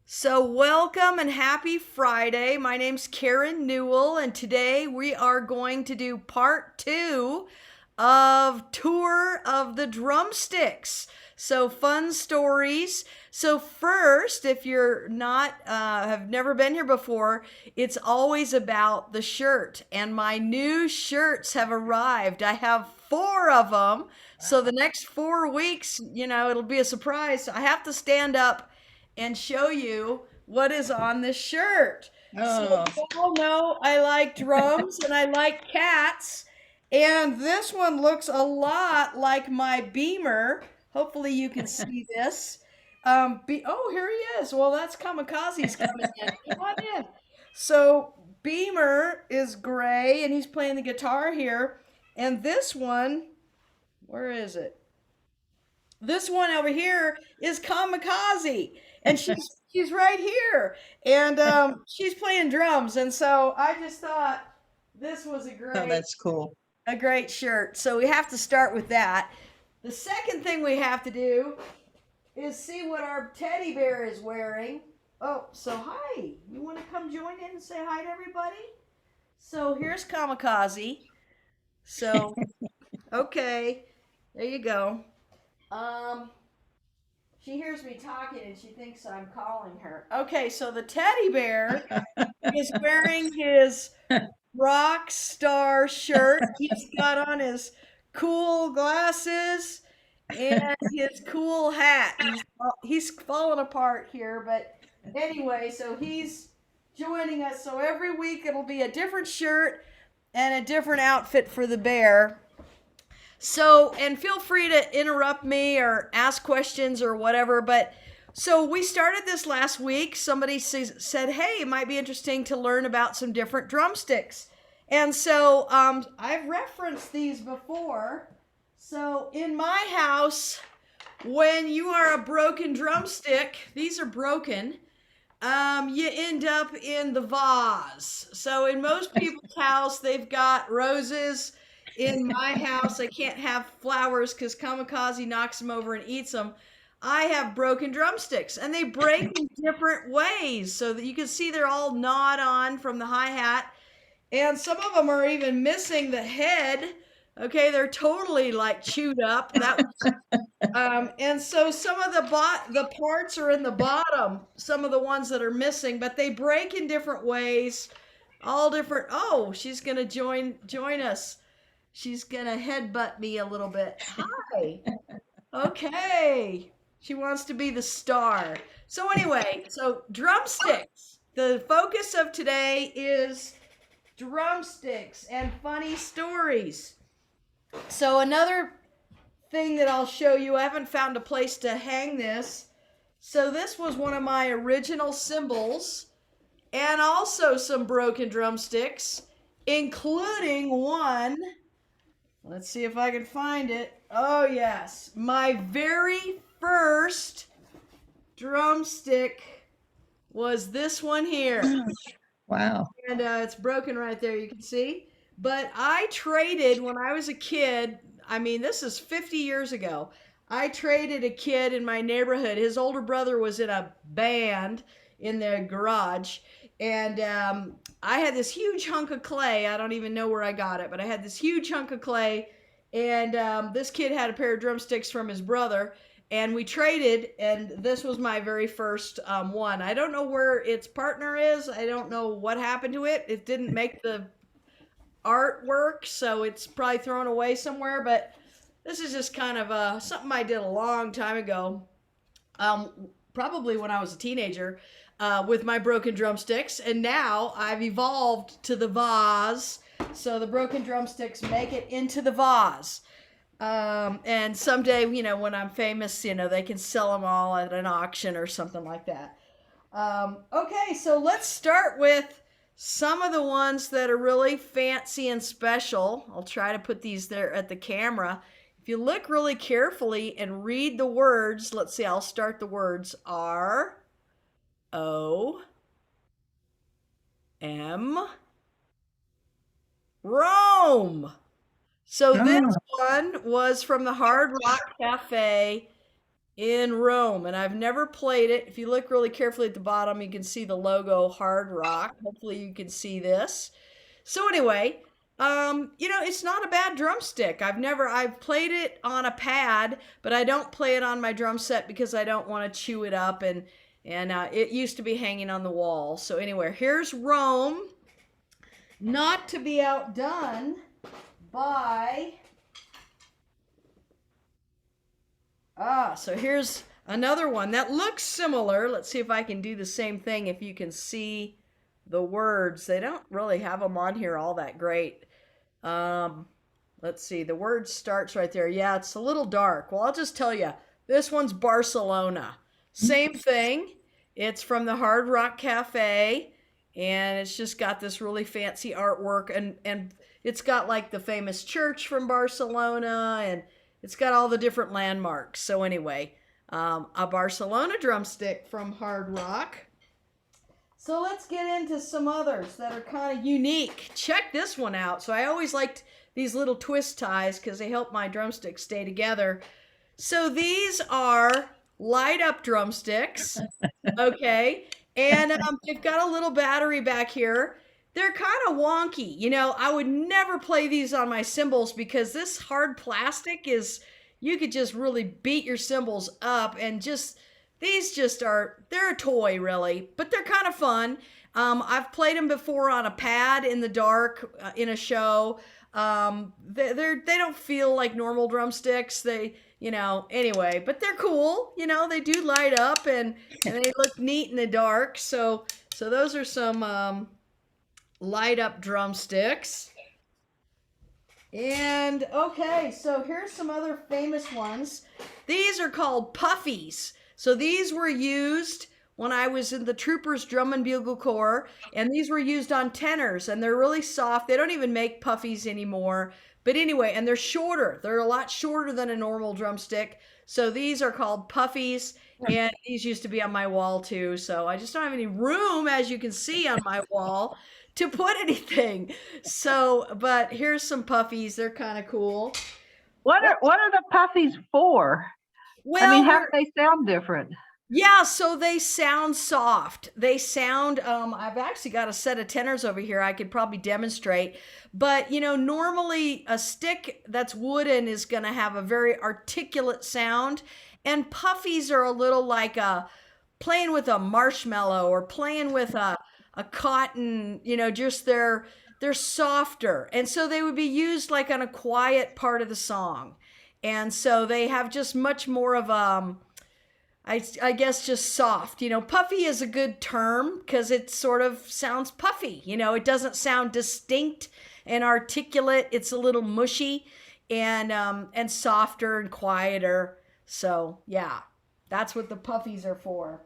So, welcome and happy Friday. My name's Karen Newell, and today we are going to do part two of Tour of the Drumsticks. So, fun stories. So, first, if you're not, have never been here before, it's always about the shirt. And my new shirts have arrived. I have four of them. So, the next 4 weeks, it'll be a surprise. I have to stand up and show you what is on this shirt. So Oh, you all know I like drums and I like cats. And this one looks a lot like my Beamer. Hopefully you can see this. Oh, here he is. Well, that's Kamikaze's coming in. Come on in. So Beamer is gray and he's playing the guitar here. And this one, where is it? This one over here is Kamikaze, and she's right here, and she's playing drums. And so I just thought this was oh, that's cool. a great shirt. So we have to start with that. The second thing we have to do is see what our teddy bear is wearing. Oh, so hi. You want to come join in and say hi to everybody? So here's Kamikaze. So okay, there you go. Um, She hears me talking and she thinks I'm calling her. Okay, so the teddy bear is wearing his rock star shirt. He's got on his cool glasses and his cool hat. He's falling apart here, but anyway, so he's joining us. So every week it'll be a different shirt and a different outfit for the bear. So, and feel free to interrupt me or ask questions or whatever. But so we started this last week. Somebody said, hey, it might be interesting to learn about some different drumsticks. And so I've referenced these before. So in my house, when you are a broken drumstick, these are broken, you end up in the vase. So in most people's house, they've got roses. In my house, I can't have flowers because Kamikaze knocks them over and eats them. I have broken drumsticks, and they break in different ways, so that you can see they're all gnawed on from the hi hat, and some of them are even missing the head. Okay, they're totally like chewed up. And so some of the parts are in the bottom, some of the ones that are missing, but they break in different ways, all different. Oh, she's gonna join us. She's gonna headbutt me a little bit. Hi. Okay. She wants to be the star. So anyway, so drumsticks. The focus of today is drumsticks and funny stories. So another thing that I'll show you, I haven't found a place to hang this. So this was one of my original cymbals and also some broken drumsticks, including one. Let's see if I can find it. Oh, yes. My very first drumstick was this one here. Wow. And it's broken right there, you can see. But I traded when I was a kid. I mean, this is 50 years ago. I traded a kid in my neighborhood. His older brother was in a band in their garage. And I had this huge hunk of clay. I don't even know where I got it, but I had this huge hunk of clay. And this kid had a pair of drumsticks from his brother, and we traded, and this was my very first one. I don't know where its partner is. I don't know what happened to it. It didn't make the artwork, so it's probably thrown away somewhere. But this is just kind of something I did a long time ago, probably when I was a teenager, with my broken drumsticks. And now I've evolved to the vase, so the broken drumsticks make it into the vase. And someday, when I'm famous, they can sell them all at an auction or something like that. Okay, so let's start with some of the ones that are really fancy and special. I'll try to put these there at the camera. If you look really carefully and read the words, let's see, I'll start the words R-O-M, Rome. So this Oh, one was from the Hard Rock Cafe in Rome, and I've never played it. If you look really carefully at the bottom, you can see the logo Hard Rock. Hopefully you can see this. So anyway, it's not a bad drumstick. I've played it on a pad, but I don't play it on my drum set because I don't want to chew it up, and it used to be hanging on the wall. So anyway, here's Rome, not to be outdone by so here's another one that looks similar. Let's see if I can do the same thing if you can see the words. They don't really have them on here all that great. Let's see. The word starts right there. Yeah, it's a little dark. Well, I'll just tell you. This one's Barcelona. Same thing. It's from the Hard Rock Cafe, and it's just got this really fancy artwork, and it's got like the famous church from Barcelona, and it's got all the different landmarks. So anyway, a Barcelona drumstick from Hard Rock. So let's get into some others that are kind of unique. Check this one out. So I always liked these little twist ties because they help my drumsticks stay together. So these are light up drumsticks, okay? And they've got a little battery back here. They're kind of wonky. I would never play these on my cymbals because this hard plastic you could just really beat your cymbals up, and they're a toy really, but they're kind of fun. I've played them before on a pad in the dark in a show. They don't feel like normal drumsticks. Anyway, but they're cool. They do light up and they look neat in the dark. So those are some light up drumsticks. And okay, so here's some other famous ones. These are called puffies. So these were used when I was in the Troopers Drum and Bugle Corps, and these were used on tenors, and they're really soft. They don't even make puffies anymore. But anyway, and they're shorter. They're a lot shorter than a normal drumstick. So these are called puffies, and these used to be on my wall too. So I just don't have any room, as you can see on my wall, to put anything. So, but here's some puffies. They're kind of cool. What are the puffies for? Well, I mean, how do they sound different? Yeah, so they sound soft. They sound, I've actually got a set of tenors over here I could probably demonstrate. But, normally a stick that's wooden is going to have a very articulate sound. And puffies are a little like playing with a marshmallow or playing with a cotton, just they're softer. And so they would be used like on a quiet part of the song. And so they have just much more of I guess just soft. Puffy is a good term because it sort of sounds puffy. It doesn't sound distinct and articulate. It's a little mushy and softer and quieter. So yeah, that's what the puffies are for.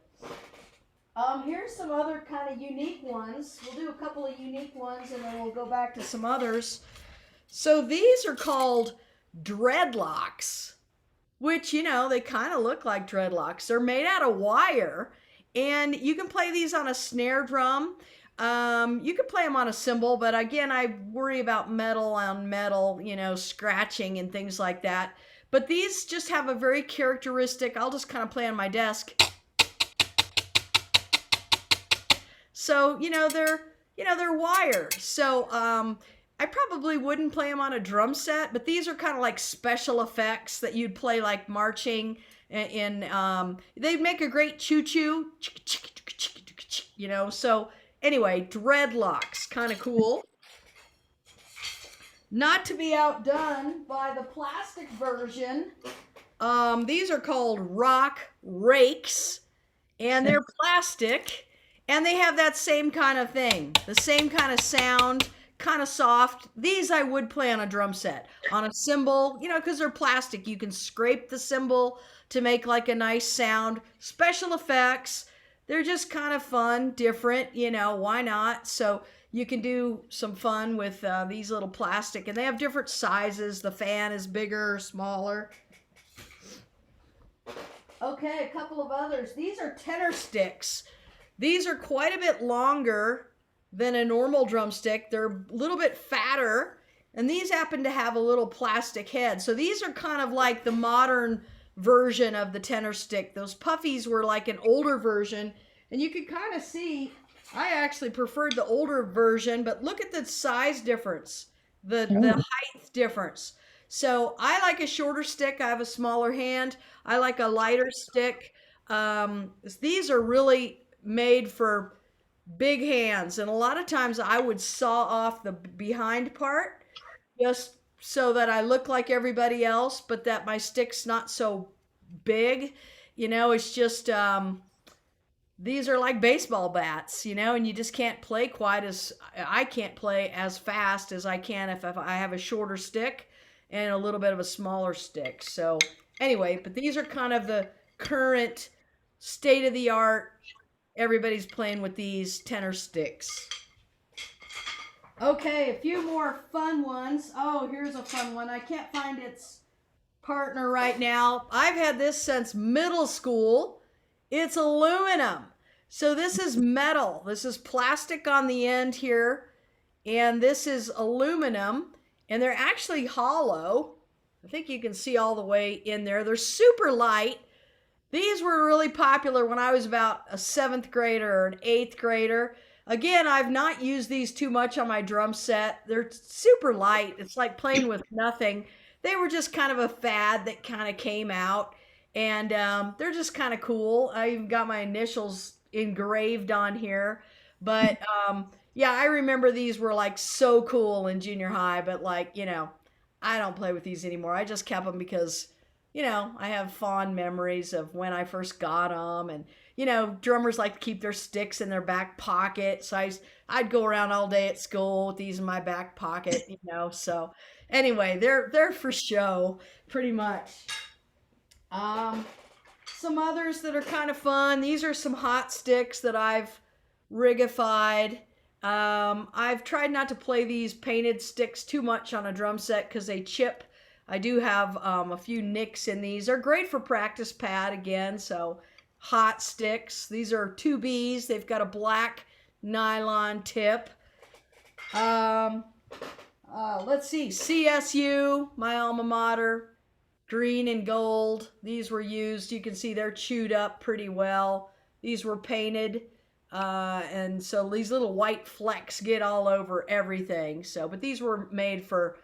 Here's some other kind of unique ones. We'll do a couple of unique ones and then we'll go back to some others. So these are called dreadlocks, which, they kind of look like dreadlocks. They're made out of wire, and you can play these on a snare drum. You can play them on a cymbal, but again, I worry about metal on metal, scratching and things like that. But these just have a very characteristic, I'll just kind of play on my desk. So, they're wire. So, I probably wouldn't play them on a drum set, but these are kind of like special effects that you'd play like marching in. They make a great choo-choo, So anyway, dreadlocks, kind of cool. Not to be outdone by the plastic version. These are called rock rakes, and they're plastic, and they have that same kind of thing, the same kind of sound. Kind of soft. These I would play on a drum set. On a cymbal, because they're plastic. You can scrape the cymbal to make like a nice sound. Special effects. They're just kind of fun, different, why not? So you can do some fun with these little plastic. And they have different sizes. The fan is bigger or smaller. Okay, a couple of others. These are tenor sticks. These are quite a bit longer than a normal drumstick. They're a little bit fatter, and these happen to have a little plastic head. So these are kind of like the modern version of the tenor stick. Those puffies were like an older version, and you could kind of see I actually preferred the older version, but look at the size difference, the height difference. So I like a shorter stick. I have a smaller hand. I like a lighter stick. These are really made for big hands, and a lot of times I would saw off the behind part just so that I look like everybody else, but that my stick's not so big. It's just these are like baseball bats, and you just can't play quite as I can't play as fast as I can if I have a shorter stick and a little bit of a smaller stick. So anyway, but these are kind of the current state of the art. Everybody's playing with these tenor sticks. Okay, a few more fun ones. Oh, here's a fun one. I can't find its partner right now. I've had this since middle school. It's aluminum. So this is metal. This is plastic on the end here. And this is aluminum. And they're actually hollow. I think you can see all the way in there. They're super light. These were really popular when I was about a 7th grader or an 8th grader. Again, I've not used these too much on my drum set. They're super light. It's like playing with nothing. They were just kind of a fad that kind of came out. And they're just kind of cool. I even got my initials engraved on here. But yeah, I remember these were like so cool in junior high. But like, I don't play with these anymore. I just kept them because I have fond memories of when I first got them, and drummers like to keep their sticks in their back pocket. So I'd go around all day at school with these in my back pocket, So anyway, they're for show, pretty much. Some others that are kind of fun. These are some hot sticks that I've rigified. I've tried not to play these painted sticks too much on a drum set because they chip. I do have a few nicks in these. They're great for practice pad again, so hot sticks. These are 2Bs. They've got a black nylon tip. Let's see, CSU, my alma mater, green and gold. These were used. You can see they're chewed up pretty well. These were painted, and so these little white flecks get all over everything. But these were made for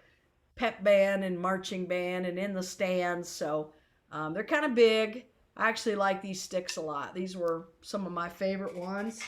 pep band and marching band and in the stands, so they're kind of big. I actually like these sticks a lot. These were some of my favorite ones.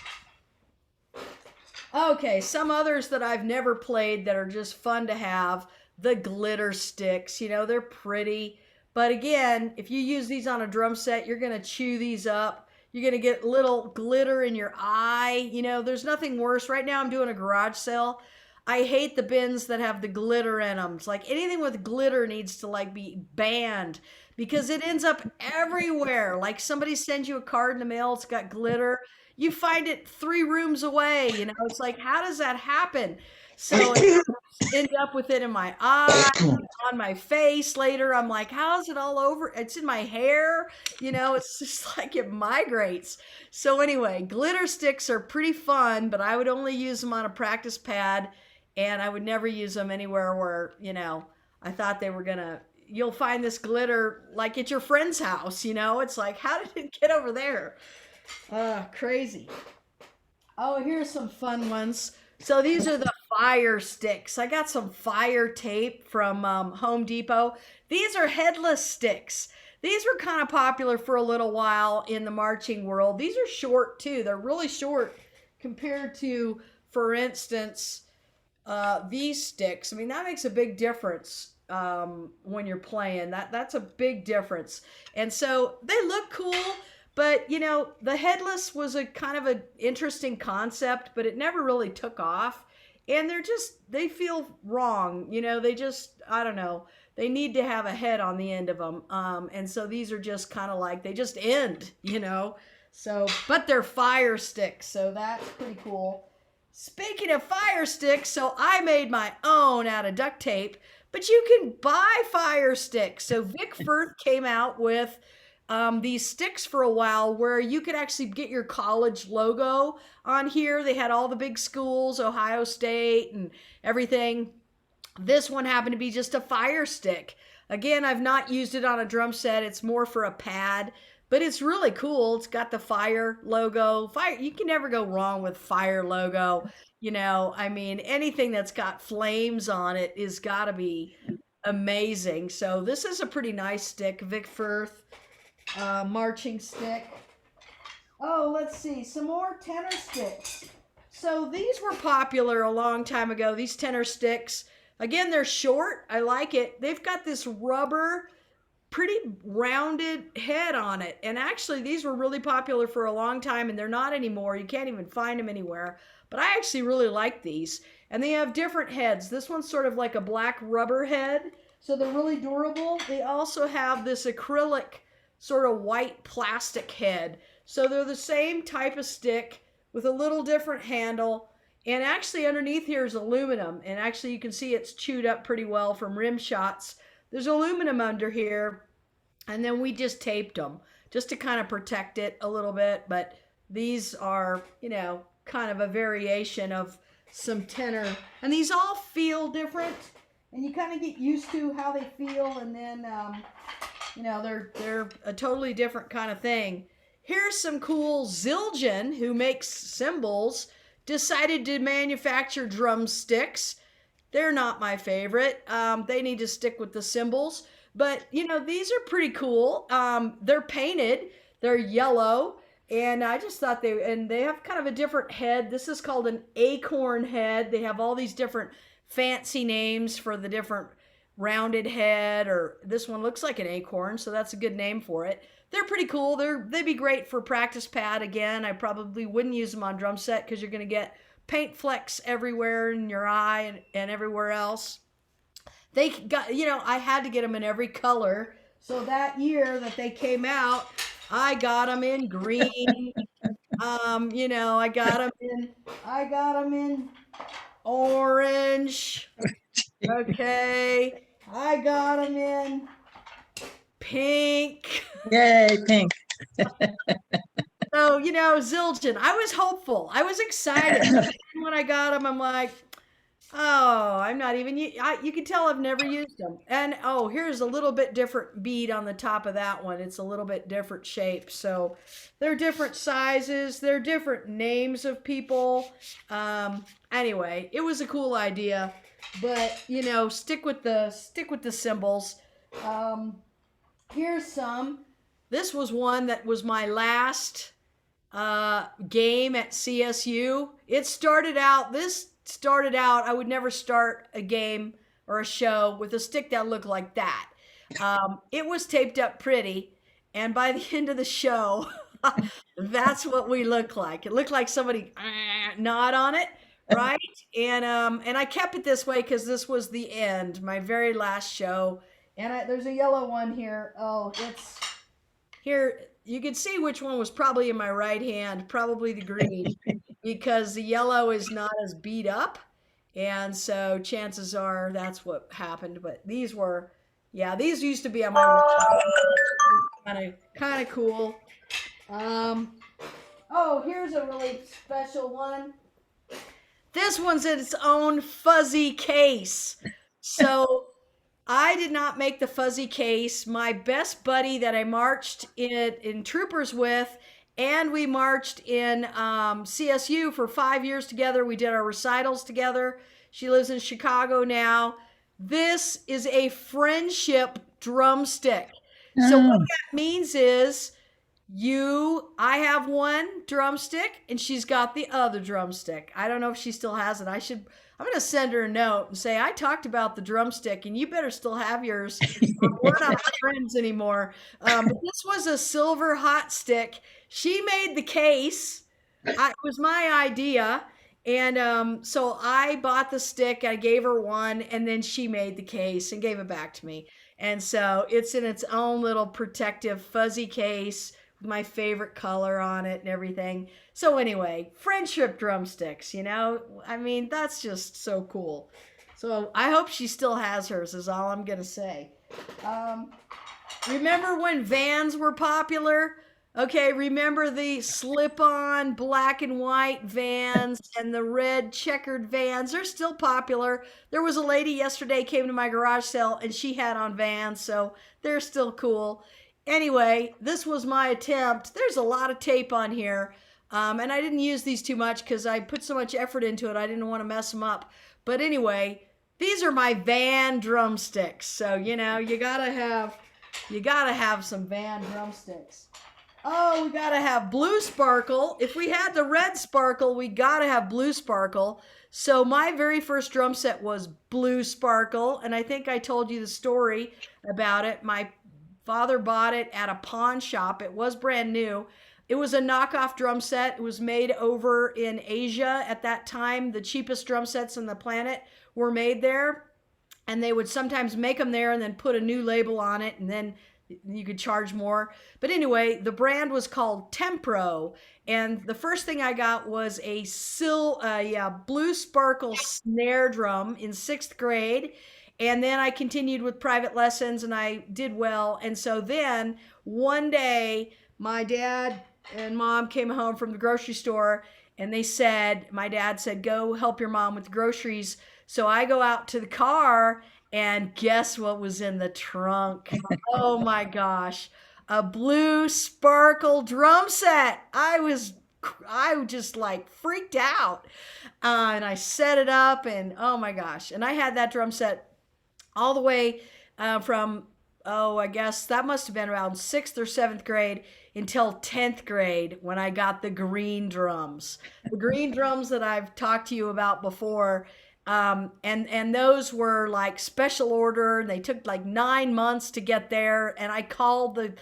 Okay, some others that I've never played that are just fun to have. The glitter sticks, they're pretty, but again, if you use these on a drum set, you're gonna chew these up. You're gonna get little glitter in your eye. There's nothing worse. Right now I'm doing a garage sale. I hate the bins that have the glitter in them. It's like anything with glitter needs to like be banned because it ends up everywhere. Like somebody sends you a card in the mail, it's got glitter. You find it 3 rooms away. It's like, how does that happen? So I end up with it in my eye, on my face later. I'm like, how is it all over? It's in my hair. It's just like it migrates. So anyway, glitter sticks are pretty fun, but I would only use them on a practice pad. And I would never use them anywhere where, I thought they were you'll find this glitter like at your friend's house, It's like, how did it get over there? Crazy. Oh, here's some fun ones. So these are the fire sticks. I got some fire tape from Home Depot. These are headless sticks. These were kind of popular for a little while in the marching world. These are short too. They're really short compared to, for instance, these sticks. I mean, that makes a big difference when you're playing. That's a big difference. And so they look cool, but the headless was a kind of an interesting concept, but it never really took off. And they feel wrong. I don't know. They need to have a head on the end of them. And so these are just kind of like, they just end, So, but they're fire sticks, so that's pretty cool. Speaking of fire sticks, so I made my own out of duct tape, but you can buy fire sticks. So Vic Firth came out with these sticks for a while where you could actually get your college logo on here. They had all the big schools, Ohio State and everything. This one happened to be just a fire stick. Again, I've not used it on a drum set. It's more for a pad, but it's really cool. It's got the fire logo. Fire, you can never go wrong with fire logo. I mean, anything that's got flames on it is got to be amazing. So this is a pretty nice stick, Vic Firth marching stick. Oh, let's see, some more tenor sticks. So these were popular a long time ago, these tenor sticks. Again, they're short. I like it. They've got this rubber, pretty rounded head on it. And actually, these were really popular for a long time, and they're not anymore. You can't even find them anywhere. But I actually really like these. And they have different heads. This one's sort of like a black rubber head, so they're really durable. They also have this acrylic sort of white plastic head. So they're the same type of stick with a little different handle. And actually underneath here is aluminum. And actually you can see it's chewed up pretty well from rim shots. There's aluminum under here. And then we just taped them just to kind of protect it a little bit. But these are, kind of a variation of some tenor. And these all feel different. And you kind of get used to how they feel. And then, they're a totally different kind of thing. Here's some cool Zildjian, who makes cymbals, decided to manufacture drumsticks. They're not my favorite. They need to stick with the cymbals. But, these are pretty cool. They're painted. They're yellow. And I just thought they have kind of a different head. This is called an acorn head. They have all these different fancy names for the different rounded head, or this one looks like an acorn, so that's a good name for it. They're pretty cool. They'd be great for practice pad. Again, I probably wouldn't use them on drum set because you're going to get paint flecks everywhere in your eye and everywhere else. They got, I had to get them in every color. So that year that they came out, I got them in green. I got them in orange. Okay. I got them in pink. Yay, pink. So, Zildjian, I was hopeful. I was excited. When I got them, I'm like, oh, I'm not even, you can tell I've never used them. And, oh, here's a little bit different bead on the top of that one. It's a little bit different shape. So they're different sizes. They're different names of people. Anyway, it was a cool idea. But, stick with the cymbals. Here's some. This was one that was my last game at CSU. This started out, I would never start a game or a show with a stick that looked like that. It was taped up pretty, and by the end of the show, that's what we looked like. It looked like somebody gnawed on it, right? And I kept it this way because this was the end, my very last show. And there's a yellow one here. Oh, it's here. You can see which one was probably in my right hand, probably the green, because the yellow is not as beat up. And so chances are that's what happened. But these used to be on my kind of cool. Oh, here's a really special one. This one's in its own fuzzy case. So I did not make the fuzzy case. My best buddy that I marched in troopers with, and we marched in CSU for 5 years together. We did our recitals together. She lives in Chicago now. This is a friendship drumstick. So what that means is I have one drumstick and she's got the other drumstick. I don't know if she still has it. I'm going to send her a note and say, I talked about the drumstick and you better still have yours. We're not friends anymore. But this was a silver hot stick. She made the case. It was my idea. And so I bought the stick. I gave her one, and then she made the case and gave it back to me. And so it's in its own little protective fuzzy case with my favorite color on it and everything. So anyway, friendship drumsticks, I mean, that's just so cool. So I hope she still has hers, is all I'm going to say. Remember when Vans were popular? Okay, remember the slip-on black and white vans and the red checkered vans? They're still popular. There was a lady yesterday came to my garage sale and she had on vans, so they're still cool. Anyway, this was my attempt. There's a lot of tape on here, and I didn't use these too much because I put so much effort into it. I didn't want to mess them up. But anyway, these are my van drumsticks. So you gotta have some van drumsticks. Oh, we gotta have blue sparkle. If we had the red sparkle, we gotta have blue sparkle. So my very first drum set was blue sparkle, and I think I told you the story about it. My father bought it at a pawn shop. It was brand new. It was a knockoff drum set. It was made over in Asia at that time. The cheapest drum sets on the planet were made there, and they would sometimes make them there and then put a new label on it, and then you could charge more. But anyway, the brand was called Tempro, and the first thing I got was a blue sparkle snare drum in 6th grade. And then I continued with private lessons and I did well. And so then one day my dad and mom came home from the grocery store, and my dad said, go help your mom with the groceries. So I go out to the car, and guess what was in the trunk? Oh my gosh. A blue sparkle drum set. I just like freaked out. And I set it up, and oh my gosh. And I had that drum set all the way from, I guess that must have been around 6th or 7th grade until 10th grade when I got the green drums. The green drums that I've talked to you about before. And those were like special order. They took like 9 months to get there. And I called the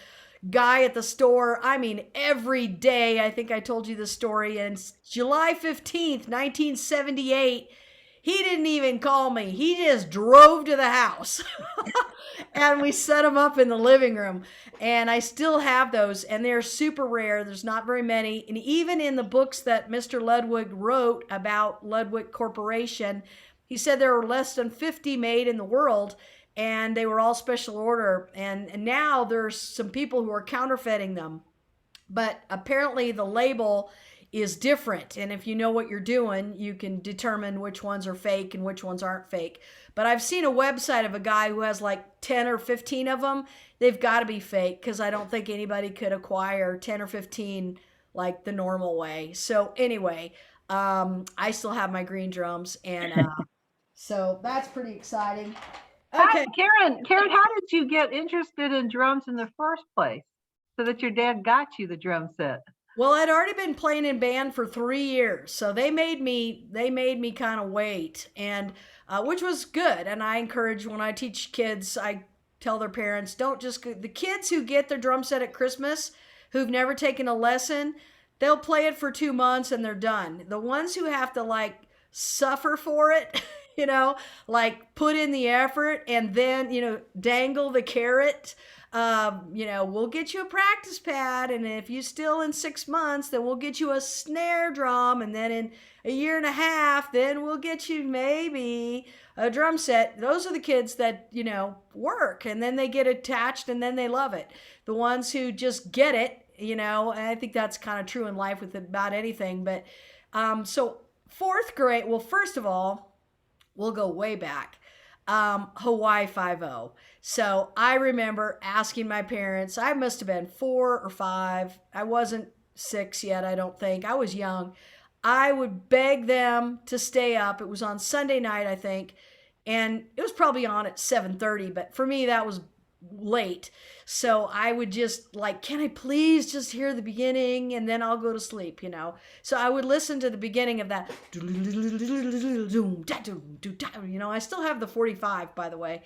guy at the store, I mean, every day. I think I told you the story. And July 15th, 1978, he didn't even call me. He just drove to the house. And we set them up in the living room. And I still have those, and they're super rare. There's not very many. And even in the books that Mr. Ludwig wrote about Ludwig Corporation, he said there were less than 50 made in the world, and they were all special order. And now there's some people who are counterfeiting them. But apparently the label is different. And if you know what you're doing, you can determine which ones are fake and which ones aren't fake. But I've seen a website of a guy who has like 10 or 15 of them. They've got to be fake, because I don't think anybody could acquire 10 or 15 like the normal way. So anyway, I still have my green drums, and so that's pretty exciting. Okay. Karen, how did you get interested in drums in the first place so that your dad got you the drum set? Well, I'd already been playing in band for 3 years, so they made me kind of wait, and which was good. And I encourage, when I teach kids, I tell their parents, don't just the kids who get their drum set at Christmas, who've never taken a lesson, they'll play it for 2 months and they're done. The ones who have to like suffer for it, like put in the effort and then dangle the carrot. We'll get you a practice pad, and if you still in 6 months, then we'll get you a snare drum, and then in a year and a half, then we'll get you maybe a drum set. Those are the kids that, work, and then they get attached, and then they love it. The ones who just get it, and I think that's kind of true in life with about anything. But so 4th grade, well, first of all, we'll go way back. Hawaii 5-0. So I remember asking my parents, I must have been 4 or 5. I wasn't 6 yet, I don't think. I was young. I would beg them to stay up. It was on Sunday night, I think. And it was probably on at 7:30, but for me, that was late. So I would just like, can I please just hear the beginning, and then I'll go to sleep, So I would listen to the beginning of that. I still have the 45, by the way.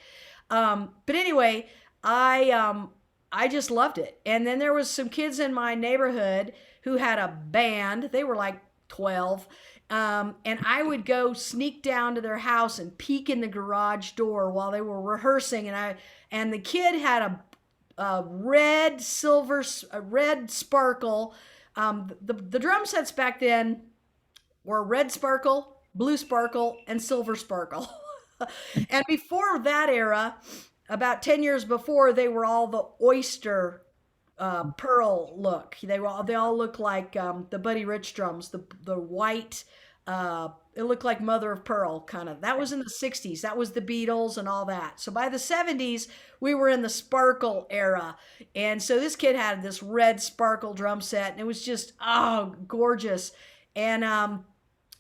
But anyway, I just loved it. And then there was some kids in my neighborhood who had a band. They were like 12. And I would go sneak down to their house and peek in the garage door while they were rehearsing. And the kid had a red sparkle. The drum sets back then were red sparkle, blue sparkle, and silver sparkle. And before that era, about 10 years before, they were all the oyster pearl look. They all look like the Buddy Rich drums, the white. It looked like mother of pearl kind of. That was in the 60s. That was the Beatles and all that. So by the 70s, we were in the sparkle era. And so this kid had this red sparkle drum set, and it was just, oh, gorgeous. And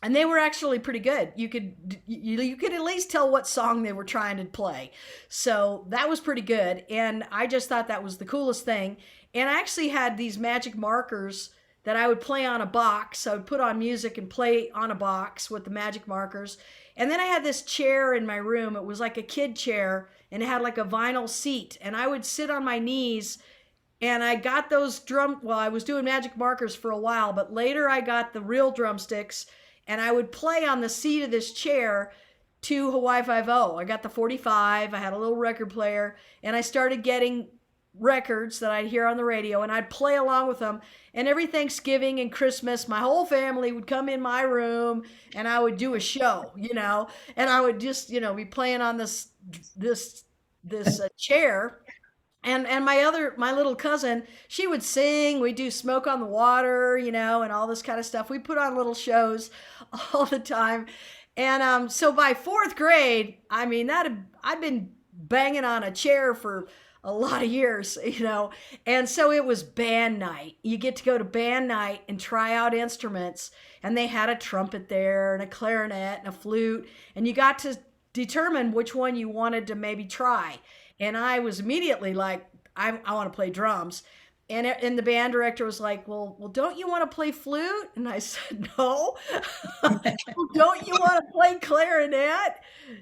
and they were actually pretty good. You could at least tell what song they were trying to play. So that was pretty good, and I just thought that was the coolest thing. And I actually had these magic markers that I would play on a box. I would put on music and play on a box with the magic markers. And then I had this chair in my room. It was like a kid chair, and it had like a vinyl seat, and I would sit on my knees, and I got those well, I was doing magic markers for a while, but later I got the real drumsticks, and I would play on the seat of this chair to Hawaii Five-O. I got the 45, I had a little record player, and I started getting records that I'd hear on the radio, and I'd play along with them. And every Thanksgiving and Christmas, my whole family would come in my room, and I would do a show, and I would just, be playing on this chair. And my little cousin, she would sing. We do Smoke on the Water, and all this kind of stuff. We put on little shows all the time. And so by fourth grade, I mean, I'd been banging on a chair for a lot of years, and so it was band night. You get to go to band night and try out instruments, and they had a trumpet there and a clarinet and a flute, and you got to determine which one you wanted to maybe try. And I was immediately like, I want to play drums. And the band director was like, well, don't you want to play flute? And I said, no. Well, don't you want to play clarinet?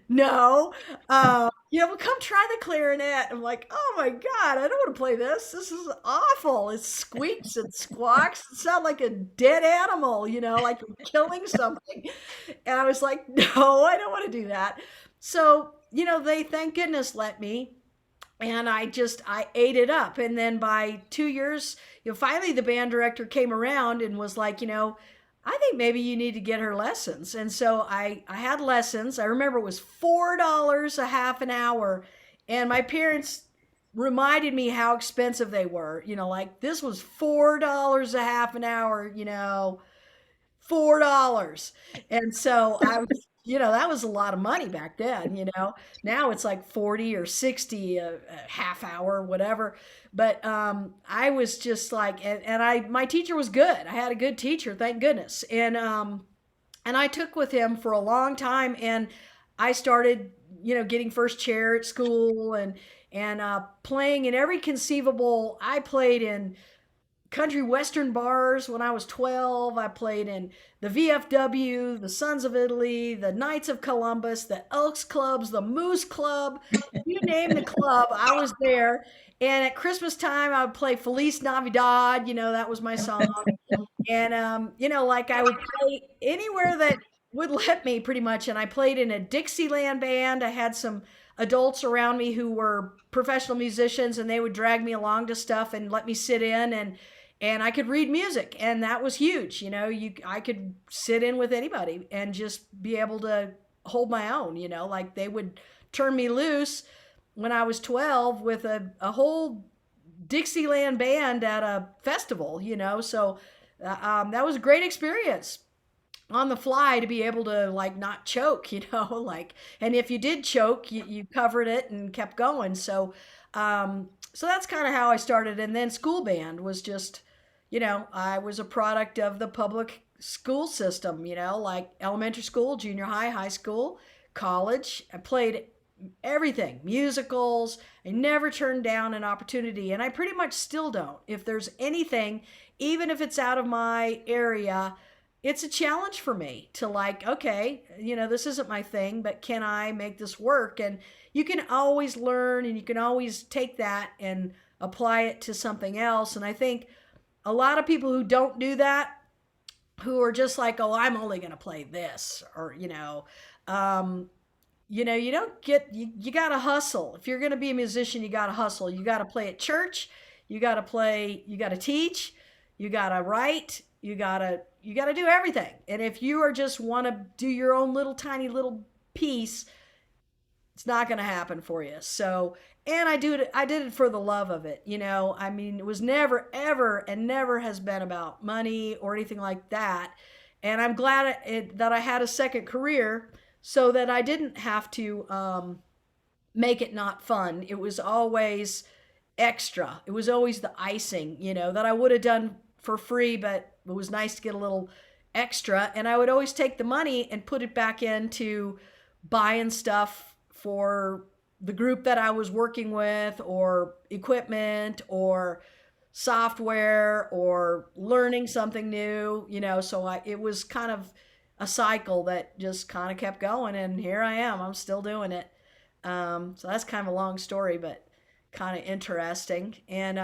No. Well, come try the clarinet. I'm like, oh my God, I don't want to play this. This is awful. It squeaks and squawks. It sounds like a dead animal, like you're killing something. And I was like, no, I don't want to do that. So, they, thank goodness, let me. And I ate it up. And then by 2 years, finally the band director came around and was like, I think maybe you need to get her lessons. And so I had lessons. I remember it was $4 a half an hour. And my parents reminded me how expensive they were. Like this was $4 a half an hour, $4. And so I was, that was a lot of money back then, Now it's like 40 or 60 a half hour, whatever. But I was just like, and my teacher was good. I had a good teacher, thank goodness. And I took with him for a long time, and I started, getting first chair at school and playing in every conceivable. I played in country western bars when I was 12. I played in the VFW, the Sons of Italy, the Knights of Columbus, the Elks Clubs, the Moose Club. You name the club, I was there. And at Christmas time, I would play Feliz Navidad. That was my song. And, like I would play anywhere that would let me pretty much. And I played in a Dixieland band. I had some adults around me who were professional musicians, and they would drag me along to stuff and let me sit in, and I could read music, and that was huge. I could sit in with anybody and just be able to hold my own, like they would turn me loose when I was 12 with a whole Dixieland band at a festival, so that was a great experience on the fly to be able to like not choke, like, and if you did choke, you covered it and kept going. So that's kind of how I started. And then school band was just, I was a product of the public school system, like elementary school, junior high, high school, college. I played everything, musicals. I never turned down an opportunity, and I pretty much still don't. If there's anything, even if it's out of my area, it's a challenge for me to like, okay, this isn't my thing, but can I make this work? And you can always learn, and you can always take that and apply it to something else. And I think a lot of people who don't do that, who are just like, oh, I'm only going to play this, or, you don't get, you got to hustle. If you're going to be a musician, you got to hustle. You got to play at church. You got to teach, you got to write, you got to do everything. And if you are just want to do your own little tiny little piece, It's not going to happen for you. So, and I did it for the love of it. I mean, it was never, ever, and never has been about money or anything like that. And I'm glad that I had a second career so that I didn't have to make it not fun. It was always extra. It was always the icing, that I would have done for free, but it was nice to get a little extra. And I would always take the money and put it back into buying stuff for the group that I was working with, or equipment, or software, or learning something new, so it was kind of a cycle that just kind of kept going, and here I am. I'm still doing it. So that's kind of a long story, but kind of interesting. And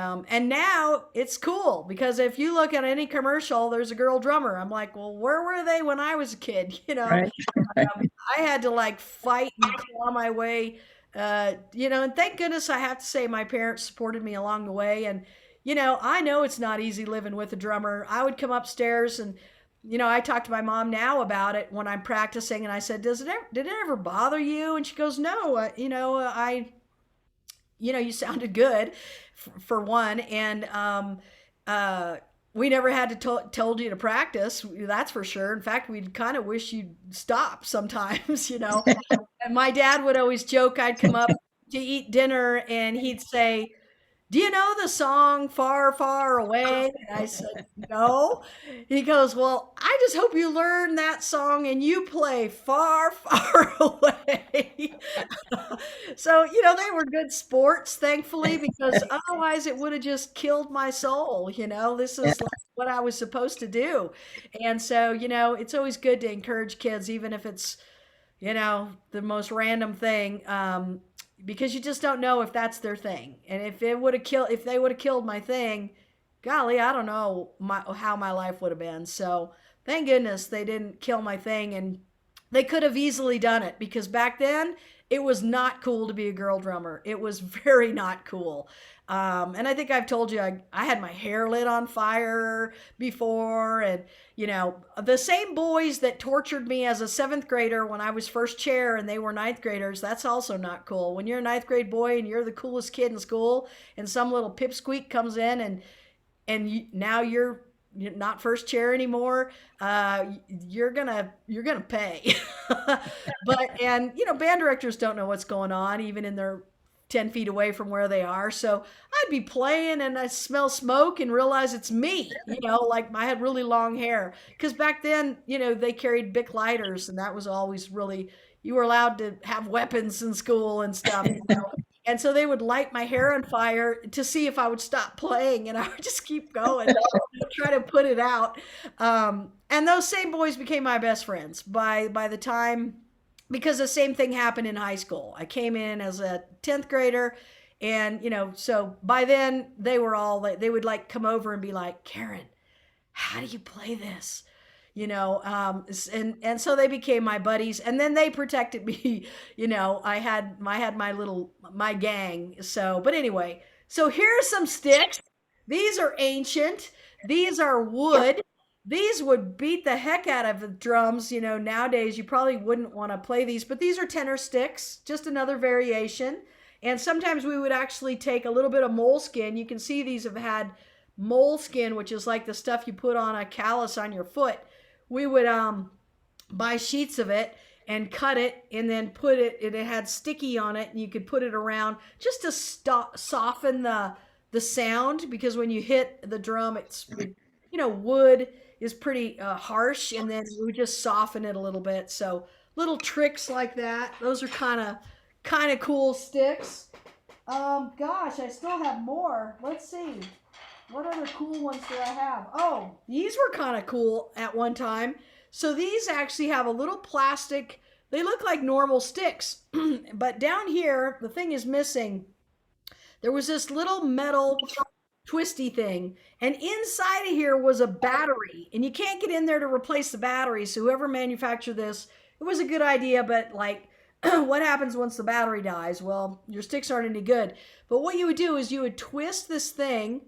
now it's cool because if you look at any commercial, there's a girl drummer. I'm like, well, where were they when I was a kid? Right. I had to like fight and claw my way, and thank goodness I have to say my parents supported me along the way. And, I know it's not easy living with a drummer. I would come upstairs and, I talk to my mom now about it when I'm practicing, and I said, did it ever bother you? And she goes, no, you sounded good for one. And, we never had told you to practice. That's for sure. In fact, we'd kind of wish you'd stop sometimes, And my dad would always joke. I'd come up to eat dinner and he'd say, do you know the song Far, Far Away? And I said, no. He goes, well, I just hope you learn that song and you play Far, Far Away. So, they were good sports, thankfully, because otherwise it would have just killed my soul. This is like what I was supposed to do. And so, it's always good to encourage kids, even if it's, the most random thing. Because you just don't know if that's their thing. And if they would have killed my thing, golly, I don't know how my life would have been. So thank goodness they didn't kill my thing, and they could have easily done it because back then it was not cool to be a girl drummer. It was very not cool. And I think I've told you, I had my hair lit on fire before. And, the same boys that tortured me as a seventh grader when I was first chair and they were ninth graders, that's also not cool. When you're a ninth grade boy and you're the coolest kid in school and some little pipsqueak comes in now you're not first chair anymore, you're gonna pay. Band directors don't know what's going on, even in their 10 feet away from where they are. So I'd be playing and I smell smoke and realize it's me, like I had really long hair. Because back then, they carried Bic lighters, and that was always really, you were allowed to have weapons in school and stuff. And so they would light my hair on fire to see if I would stop playing, and I would just keep going, try to put it out. And those same boys became my best friends by the time, because the same thing happened in high school. I came in as a 10th grader, and so by then they would like come over and be like, Karen, how do you play this? And so they became my buddies, and then they protected me. I had my gang. So, but anyway, so here are some sticks. These are ancient. These are wood. These would beat the heck out of the drums. Nowadays you probably wouldn't want to play these, but these are tenor sticks, just another variation. And sometimes we would actually take a little bit of moleskin. You can see these have had moleskin, which is like the stuff you put on a callus on your foot. We would buy sheets of it and cut it and then put it had sticky on it, and you could put it around just to soften the sound, because when you hit the drum, wood is pretty harsh, and then we would just soften it a little bit. So little tricks like that. Those are kind of cool sticks. Gosh, I still have more. Let's see. What other cool ones do I have? Oh, these were kind of cool at one time. So these actually have a little plastic, they look like normal sticks, but down here, the thing is missing. There was this little metal twisty thing, and inside of here was a battery, and you can't get in there to replace the battery. So whoever manufactured this, it was a good idea, but like, what happens once the battery dies? Well, your sticks aren't any good. But what you would do is you would twist this thing,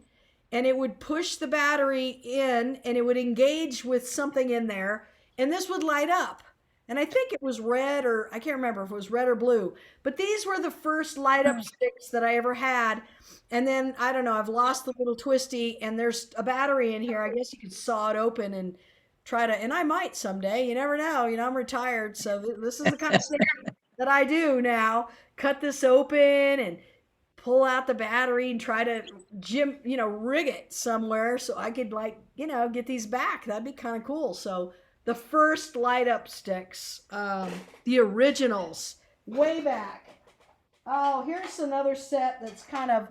and it would push the battery in, and it would engage with something in there, and this would light up. And I think it was red, or I can't remember if it was red or blue. But these were the first light up sticks that I ever had. And then I don't know, I've lost the little twisty, and there's a battery in here. I guess you could saw it open and try to, and I might someday. You never know. You know, I'm retired, so this is the kind of thing that I do now. Cut this open and pull out the battery and try to rig it somewhere so I could like, get these back. That'd be kind of cool. So the first light up sticks, the originals, way back. Oh, here's another set that's kind of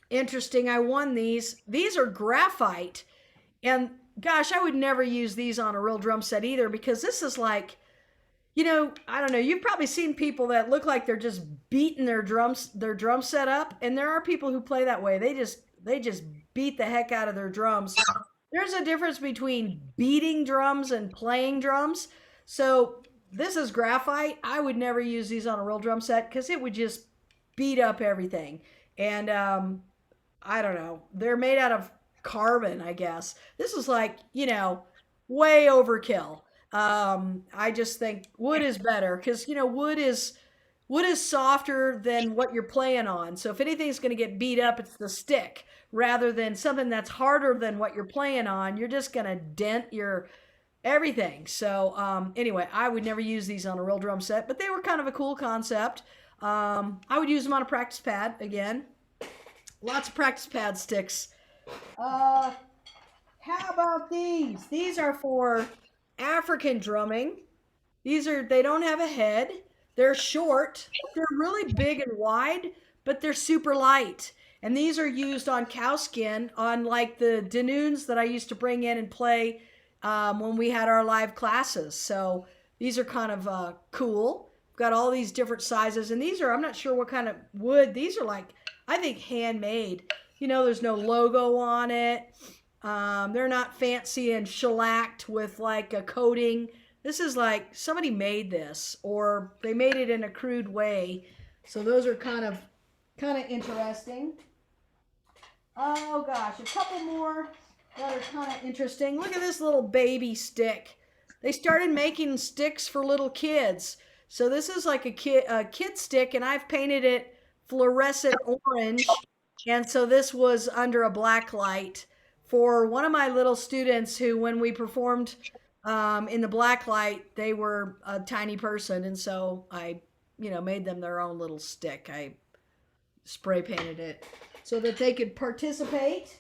interesting. I won these. These are graphite, and gosh, I would never use these on a real drum set either, because this is like, I don't know. You've probably seen people that look like they're just beating their drum set up, and there are people who play that way. They just beat the heck out of their drums. There's a difference between beating drums and playing drums. So this is graphite. I would never use these on a real drum set because it would just beat up everything. And I don't know. They're made out of carbon, I guess. This is like, way overkill. I just think wood is better because, wood is softer than what you're playing on. So if anything's going to get beat up, it's the stick rather than something that's harder than what you're playing on. You're just going to dent your everything. So anyway, I would never use these on a real drum set, but they were kind of a cool concept. I would use them on a practice pad again. Lots of practice pad sticks. How about these? These are for African drumming. They don't have a head. They're short. They're really big and wide, but they're super light. And these are used on cow skin on like the Danoons that I used to bring in and play when we had our live classes. So these are kind of cool. Got all these different sizes, and these are, I'm not sure what kind of wood. These are like, I think handmade. There's no logo on it. They're not fancy and shellacked with like a coating. This is like somebody made this, or they made it in a crude way. So those are kind of interesting. Oh gosh, a couple more that are kind of interesting. Look at this little baby stick. They started making sticks for little kids. So this is like a kid stick, and I've painted it fluorescent orange. And so this was under a black light for one of my little students who, when we performed in the black light, they were a tiny person. And so I, made them their own little stick. I spray painted it so that they could participate.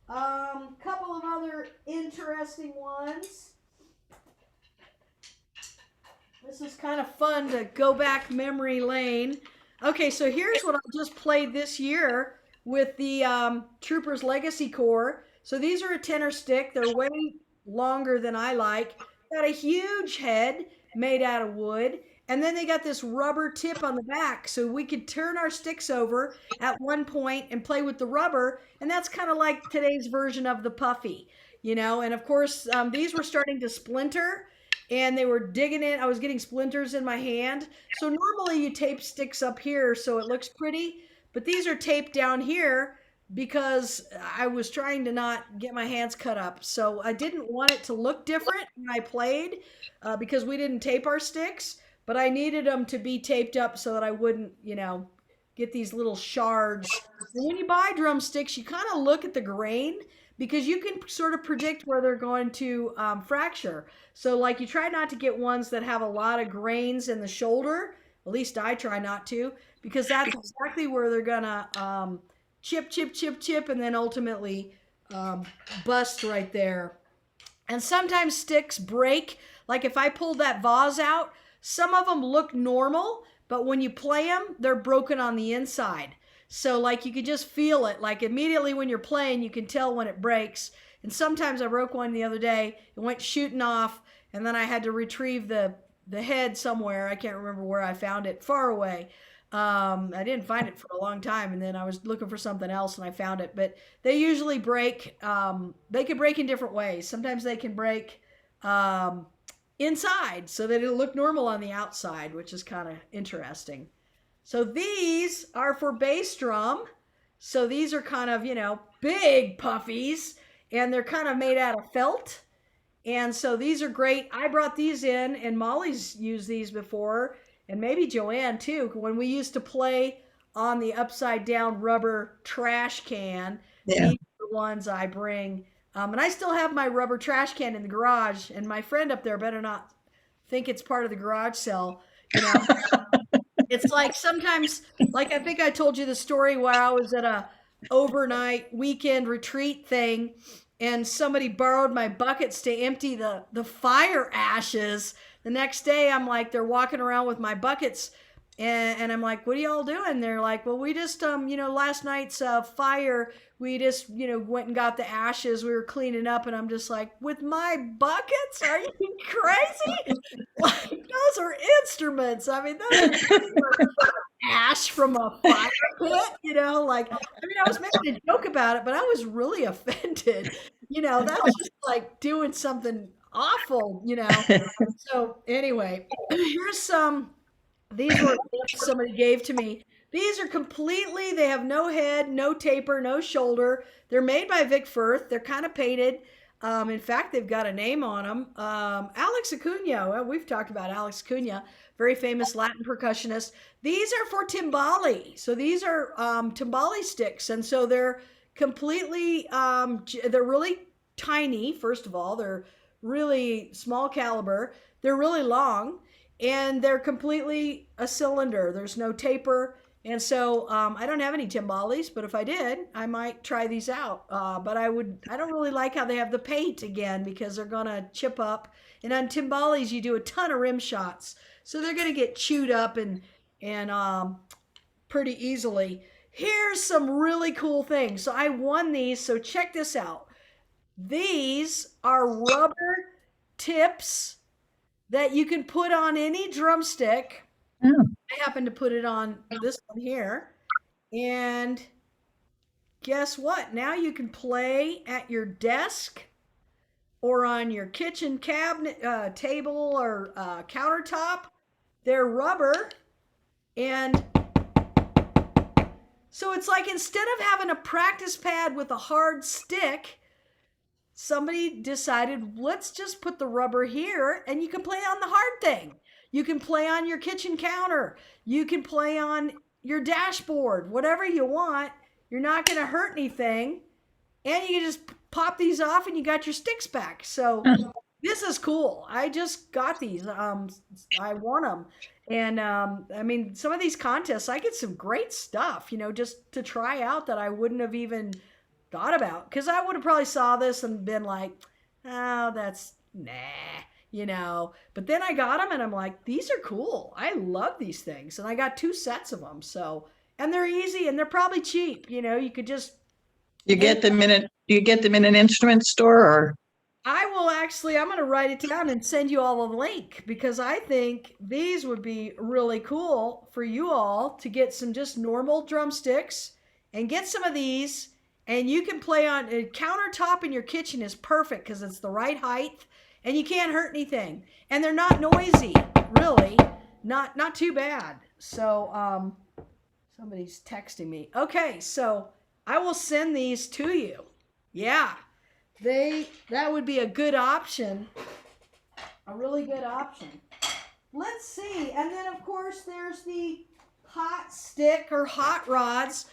Couple of other interesting ones. This is kind of fun to go back memory lane. Okay, so here's what I just played this year with the Troopers Legacy Corps. So these are a tenor stick. They're way longer than I like. Got a huge head made out of wood. And then they got this rubber tip on the back, so we could turn our sticks over at one point and play with the rubber. And that's kind of like today's version of the puffy, And of course, these were starting to splinter, and they were digging in. I was getting splinters in my hand. So normally you tape sticks up here so it looks pretty, but these are taped down here because I was trying to not get my hands cut up. So I didn't want it to look different when I played because we didn't tape our sticks, but I needed them to be taped up so that I wouldn't, get these little shards. And when you buy drumsticks, you kind of look at the grain because you can sort of predict where they're going to fracture. So like you try not to get ones that have a lot of grains in the shoulder. At least I try not to, because that's exactly where they're gonna chip, and then ultimately bust right there. And sometimes sticks break. Like if I pulled that vase out, some of them look normal, but when you play them, they're broken on the inside. So like you could just feel it. Like immediately when you're playing, you can tell when it breaks. And sometimes I broke one the other day. It went shooting off, and then I had to retrieve the head somewhere. I can't remember where I found it, far away. I didn't find it for a long time, and then I was looking for something else and I found it. But they usually break. They can break in different ways. Sometimes they can break inside so that it'll look normal on the outside, which is kind of interesting. So these are for bass drum. So these are kind of, big puffies, and they're kind of made out of felt. And so these are great. I brought these in, and Molly's used these before, and maybe Joanne too. When we used to play on the upside down rubber trash can, Yeah. these are the ones I bring. And I still have my rubber trash can in the garage, and my friend up there better not think it's part of the garage sale. You know, it's like sometimes, like I think I told you the story where I was at a overnight weekend retreat thing, and somebody borrowed my buckets to empty the fire ashes. The next day, I'm like, they're walking around with my buckets, and I'm like, what are y'all doing? They're like, well, we just last night's fire. We just went and got the ashes. We were cleaning up, and I'm just like, with my buckets? Are you crazy? Like, those are instruments. I mean, those are ash from a fire pit, like, I mean, I was making a joke about it, but I was really offended. That's just like doing something awful. So anyway, here's some, these were gifts somebody gave to me. These are completely, they have no head, no taper, no shoulder. They're made by Vic Firth. They're kind of painted. In fact, they've got a name on them. Alex Acuna. Well, we've talked about Alex Acuna, very famous Latin percussionist. These are for timbali. So these are timbali sticks. And so they're completely, they're really tiny, first of all. They're really small caliber. They're really long, and they're completely a cylinder. There's no taper. And so I don't have any timbales, but if I did, I might try these out. But I don't really like how they have the paint again, because they're gonna chip up. And on timbales, you do a ton of rim shots, so they're gonna get chewed up and pretty easily. Here's some really cool things. So I won these. So check this out. These are rubber tips that you can put on any drumstick. Oh, I happen to put it on this one here. And guess what? Now you can play at your desk or on your kitchen cabinet, table, or countertop. They're rubber. And so it's like, instead of having a practice pad with a hard stick, somebody decided, let's just put the rubber here, and you can play on the hard thing. You can play on your kitchen counter. You can play on your dashboard, whatever you want. You're not going to hurt anything. And you can just pop these off, and you got your sticks back. So this is cool. I just got these. I won them. And I mean, some of these contests, I get some great stuff, just to try out, that I wouldn't have even thought about, because I would have probably saw this and been like, oh, that's nah. But then I got them, and I'm like, these are cool. I love these things. And I got 2 sets of them. So, and they're easy, and they're probably cheap. You could just, you get them in an instrument store, or? I will actually, I'm going to write it down and send you all a link, because I think these would be really cool for you all to get some just normal drumsticks, and get some of these. And you can play on a countertop in your kitchen is perfect, because it's the right height, and you can't hurt anything. And they're not noisy, really. Not too bad. So somebody's texting me. Okay, so I will send these to you. Yeah. That would be a good option. A really good option. Let's see. And then of course there's the hot stick or hot rods.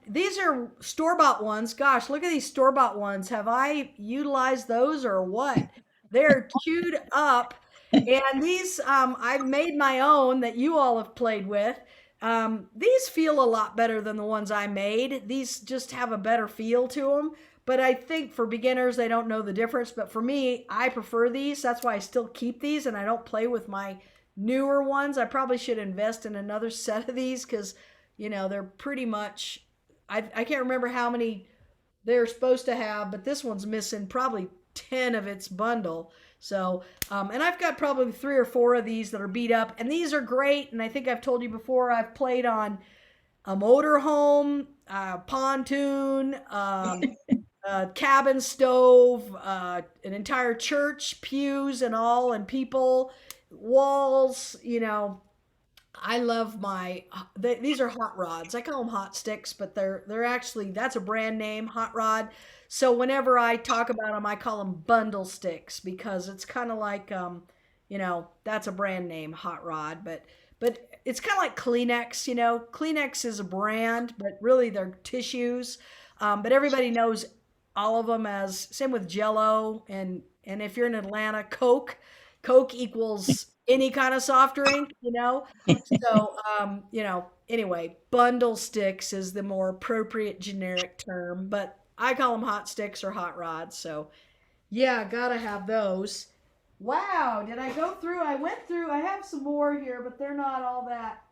These are store-bought ones. Gosh, look at these store-bought ones. Have I utilized those or what? They're chewed up. And these, I've made my own that you all have played with. These feel a lot better than the ones I made. These just have a better feel to them. But I think for beginners, they don't know the difference. But for me, I prefer these. That's why I still keep these, and I don't play with my newer ones. I probably should invest in another set of these, because they're pretty much, I can't remember how many they're supposed to have, but this one's missing probably 10 of its bundle. So, and I've got probably 3 or 4 of these that are beat up, and these are great. And I think I've told you before, I've played on a motorhome, pontoon, cabin stove, an entire church, pews and all, and people, walls, I love these are hot rods. I call them hot sticks, but they're actually, that's a brand name, hot rod. So whenever I talk about them, I call them bundle sticks because it's kind of like that's a brand name, hot rod, but it's kind of like Kleenex. Kleenex is a brand, but really they're tissues. But everybody knows all of them as, same with Jello, and if you're in Atlanta, Coke. Coke equals any kind of soft drink. So, anyway, bundle sticks is the more appropriate generic term, but I call them hot sticks or hot rods. So, yeah, gotta have those. Wow, did I go through? I went through, I have some more here, but they're not all that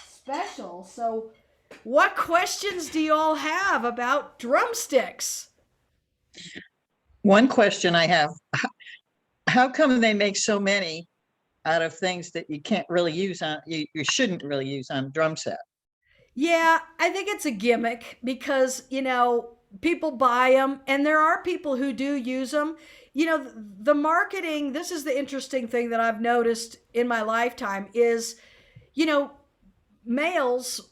special. So, what questions do you all have about drumsticks? One question I have, how come they make so many out of things that you can't really use on, you shouldn't really use on a drum set? Yeah, I think it's a gimmick because, people buy them and there are people who do use them. The marketing, this is the interesting thing that I've noticed in my lifetime is, you know, males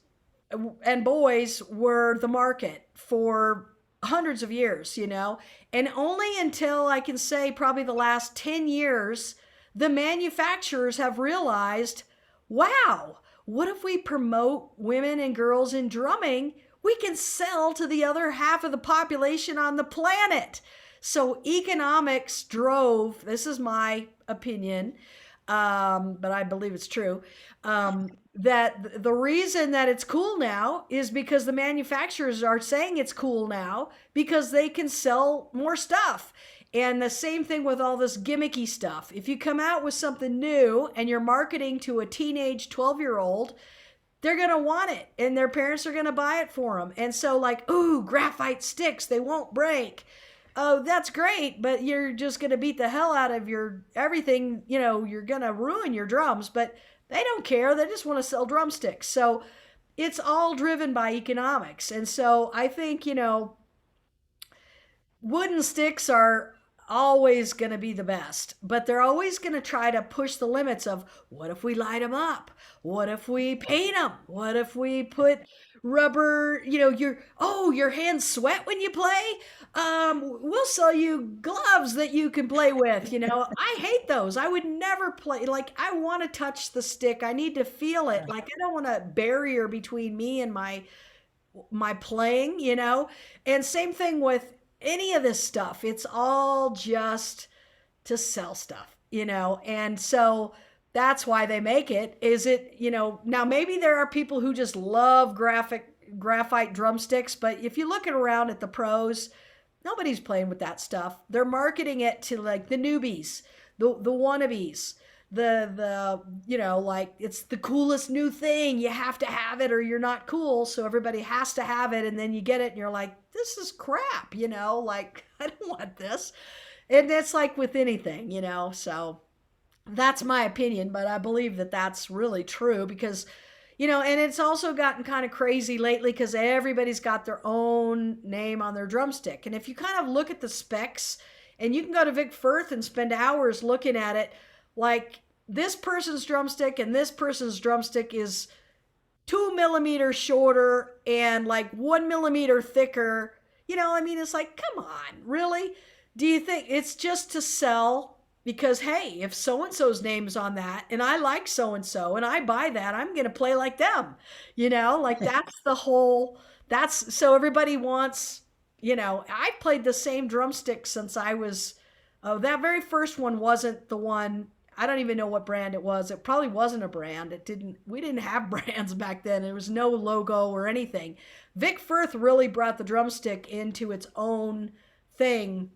and boys were the market for hundreds of years. And only until I can say probably the last 10 years, the manufacturers have realized, wow, what if we promote women and girls in drumming? We can sell to the other half of the population on the planet. So economics drove, this is my opinion, but I believe it's true, that the reason that it's cool now is because the manufacturers are saying it's cool now because they can sell more stuff. And the same thing with all this gimmicky stuff. If you come out with something new and you're marketing to a teenage 12-year-old, they're going to want it and their parents are going to buy it for them. And so, like, ooh, graphite sticks, they won't break. Oh, that's great, but you're just going to beat the hell out of your everything. You're going to ruin your drums, but they don't care. They just want to sell drumsticks. So it's all driven by economics. And so I think, wooden sticks are always going to be the best, but they're always going to try to push the limits of what if we light them up? What if we paint them? What if we put rubber, your hands sweat when you play? We'll sell you gloves that you can play with. I hate those. I would never play. Like, I want to touch the stick. I need to feel it. Like, I don't want a barrier between me and my playing. And same thing with any of this stuff. It's all just to sell stuff. And so that's why they make it. Now maybe there are people who just love graphite drumsticks, but if you look around at the pros, nobody's playing with that stuff. They're marketing it to like the newbies, the wannabes, like it's the coolest new thing. You have to have it or you're not cool. So everybody has to have it. And then you get it and you're like, this is crap, like I don't want this. And it's like with anything, so that's my opinion, but I believe that that's really true because, and it's also gotten kind of crazy lately because everybody's got their own name on their drumstick. And if you kind of look at the specs, and you can go to Vic Firth and spend hours looking at it, like this person's drumstick and this person's drumstick is 2 millimeters shorter and like 1 millimeter thicker. It's like, come on, really? Do you think it's just to sell? Because, hey, if so-and-so's name's on that and I like so-and-so and I buy that, I'm going to play like them, like that's so everybody wants, I played the same drumstick since I was, that very first one wasn't the one. I don't even know what brand it was. It probably wasn't a brand. We didn't have brands back then. There was no logo or anything. Vic Firth really brought the drumstick into its own thing.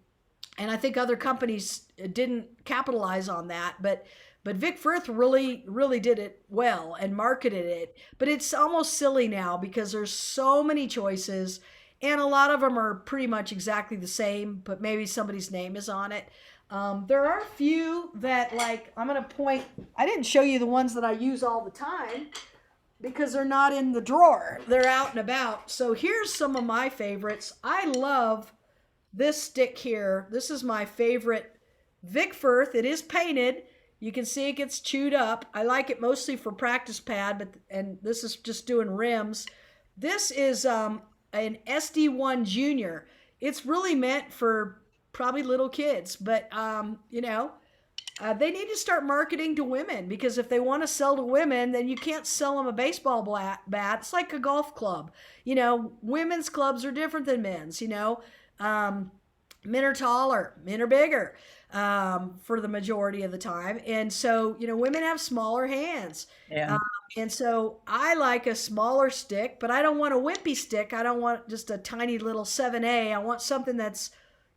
And I think other companies didn't capitalize on that, but Vic Firth really, really did it well and marketed it. But it's almost silly now because there's so many choices and a lot of them are pretty much exactly the same, but maybe somebody's name is on it. There are a few that, like, I'm going to point, I didn't show you the ones that I use all the time because they're not in the drawer. They're out and about. So here's some of my favorites. I love this stick here. This is my favorite Vic Firth. It is painted. You can see it gets chewed up. I like it mostly for practice pad, and this is just doing rims. This is an SD1 Junior. It's really meant for probably little kids, but they need to start marketing to women, because if they want to sell to women, then you can't sell them a baseball bat. It's like a golf club. Women's clubs are different than men's. Men are taller, men are bigger for the majority of the time. And so, women have smaller hands. Yeah. And so I like a smaller stick, but I don't want a wimpy stick. I don't want just a tiny little 7A. I want something that's,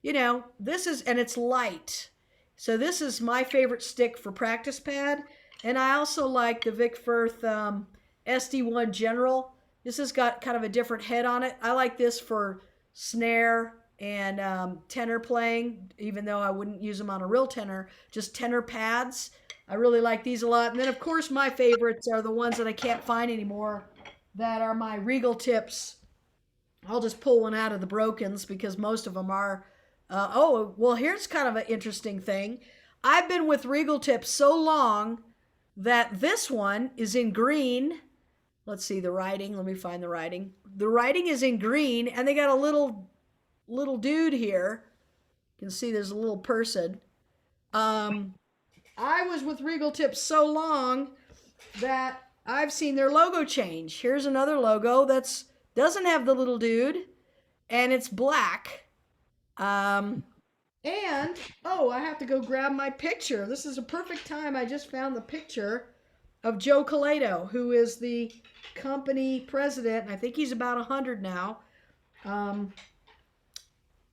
and it's light. So this is my favorite stick for practice pad. And I also like the Vic Firth SD1 General. This has got kind of a different head on it. I like this for snare and tenor playing, even though I wouldn't use them on a real tenor, just tenor pads. I really like these a lot. And then, of course, my favorites are the ones that I can't find anymore, that are my Regal tips. I'll just pull one out of the brokens because most of them are. Here's kind of an interesting thing. I've been with Regal tips so long that this one is in green. Let's see the writing. Let me find the writing. The writing is in green, and they got a little dude here. You can see there's a little person. I was with Regal tips so long that I've seen their logo change. Here's another logo that's doesn't have the little dude, and it's black. I have to go grab my picture. This is a perfect time. I just found the picture of Joe Coleto, who is the company president. I think he's about 100 now.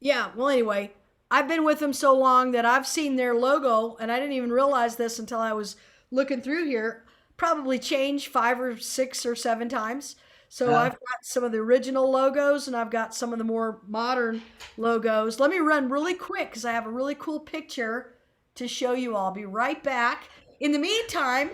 Anyway, I've been with them so long that I've seen their logo, and I didn't even realize this until I was looking through here, probably changed 5 or 6 or 7 times. So I've got some of the original logos, and I've got some of the more modern logos. Let me run really quick because I have a really cool picture to show you all. I'll be right back. In the meantime,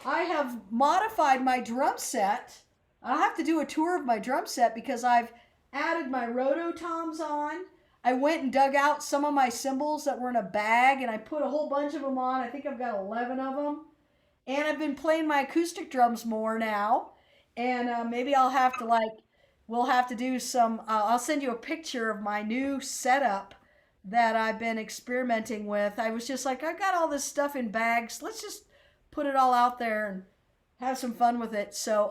I have modified my drum set. I'll have to do a tour of my drum set because I've added my rototoms on. I went and dug out some of my cymbals that were in a bag, and I put a whole bunch of them on. I think I've got 11 of them. And I've been playing my acoustic drums more now. And maybe we'll have to do some, I'll send you a picture of my new setup that I've been experimenting with. I was just like, I got all this stuff in bags. Let's just put it all out there and have some fun with it. So,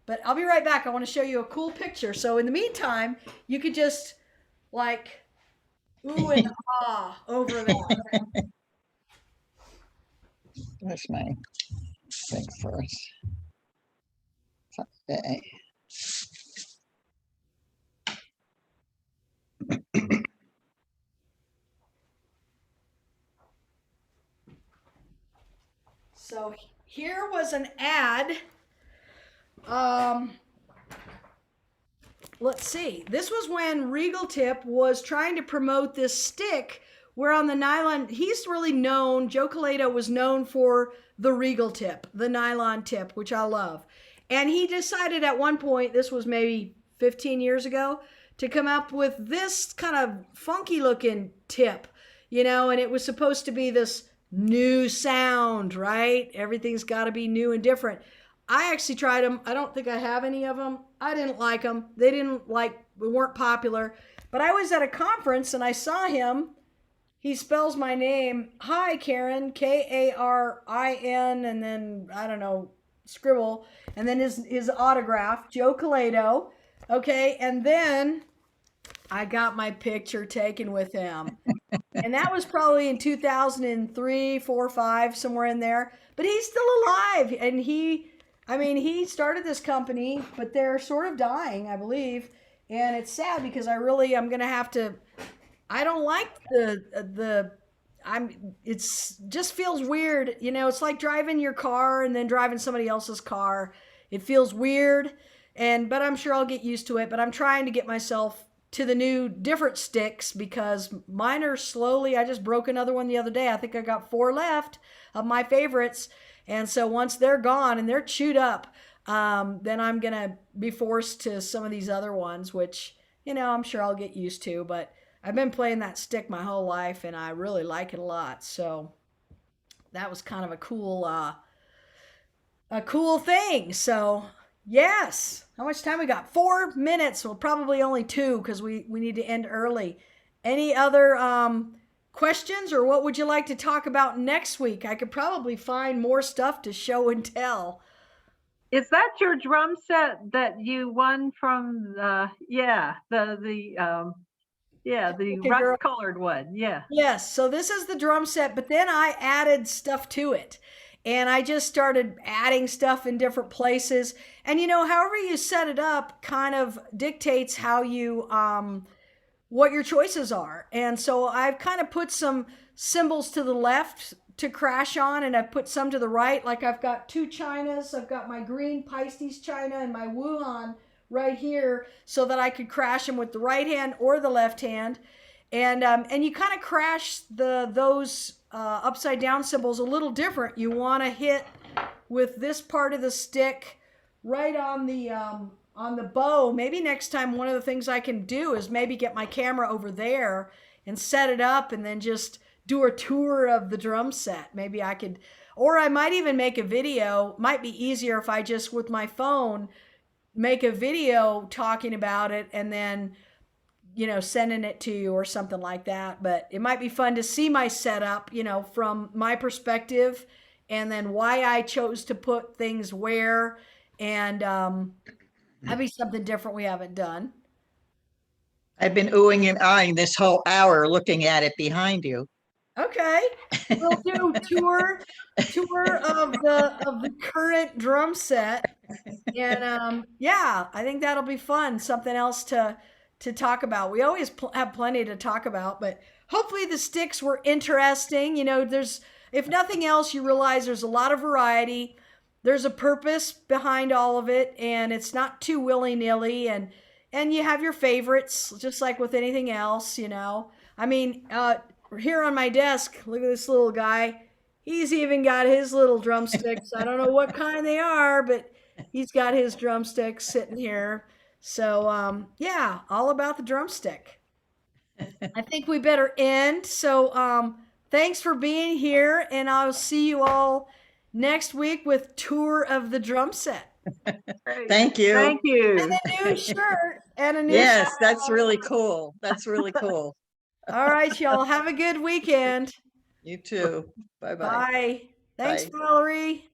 but I'll be right back. I want to show you a cool picture. So in the meantime, you could just ooh and ah over that. That's my thing first. Okay. So here was an ad. Let's see. This was when Regal Tip was trying to promote this stick where on the nylon, he's really known, Joe Coleto was known for the Regal Tip, the nylon tip, which I love. And he decided at one point, this was maybe 15 years ago, to come up with this kind of funky looking tip, and it was supposed to be this new sound, right? Everything's got to be new and different. I actually tried them. I don't think I have any of them. I didn't like them. They weren't popular. But I was at a conference and I saw him. He spells my name. Hi, Karen, Karin, and then, I don't know, scribble. And then his autograph, Joe Coleto. Okay, and then I got my picture taken with him. And that was probably in 2003, 4, 5, somewhere in there. But he's still alive. And he started this company, but they're sort of dying, I believe. And it's sad because I'm going to have to, I don't like it's just feels weird. It's like driving your car and then driving somebody else's car. It feels weird. But I'm sure I'll get used to it. But I'm trying to get myself to the new different sticks because mine are slowly, I just broke another one the other day. I think I got 4 left of my favorites. And so once they're gone and they're chewed up, then I'm going to be forced to some of these other ones, which, I'm sure I'll get used to. But I've been playing that stick my whole life and I really like it a lot. So that was kind of a cool thing. So yes, how much time we got? 4 minutes. Well, probably only two because we need to end early. Any other questions, or what would you like to talk about next week? I could probably find more stuff to show and tell. Is that your drum set that you won from the Okay, girl. rust colored one? Yeah. Yes, so this is the drum set, but then I added stuff to it. And I just started adding stuff in different places. And however you set it up kind of dictates how you what your choices are. And so I've kind of put some cymbals to the left to crash on, and I've put some to the right. Like I've got two chinas. I've got my green Pisces china and my Wuhan right here so that I could crash them with the right hand or the left hand. And you kind of crash those upside down cymbals a little different. You want to hit with this part of the stick right on the bow. Maybe next time one of the things I can do is maybe get my camera over there and set it up and then just do a tour of the drum set. Maybe I could, or I might even make a video. Might be easier if I just with my phone make a video talking about it and then sending it to you or something like that. But it might be fun to see my setup, from my perspective, and then why I chose to put things where, and that'd be something different we haven't done. I've been oohing and eyeing this whole hour looking at it behind you. Okay, we'll do tour of the current drum set, and yeah, I think that'll be fun. Something else to talk about. We always have plenty to talk about, but hopefully the sticks were interesting. There's, if nothing else, you realize there's a lot of variety. There's a purpose behind all of it, and it's not too willy-nilly, and you have your favorites, just like with anything else. I mean, here on my desk, look at this little guy. He's even got his little drumsticks. I don't know what kind they are, but he's got his drumsticks sitting here. So yeah, all about the drumstick. I think we better end. So thanks for being here, and I'll see you all next week with tour of the drum set. Thank you. Thank you. And a new shirt and a new Yes, shirt. that's really cool. That's really cool. All right, y'all. Have a good weekend. You too. Bye-bye. Bye. Thanks, Bye. Valerie.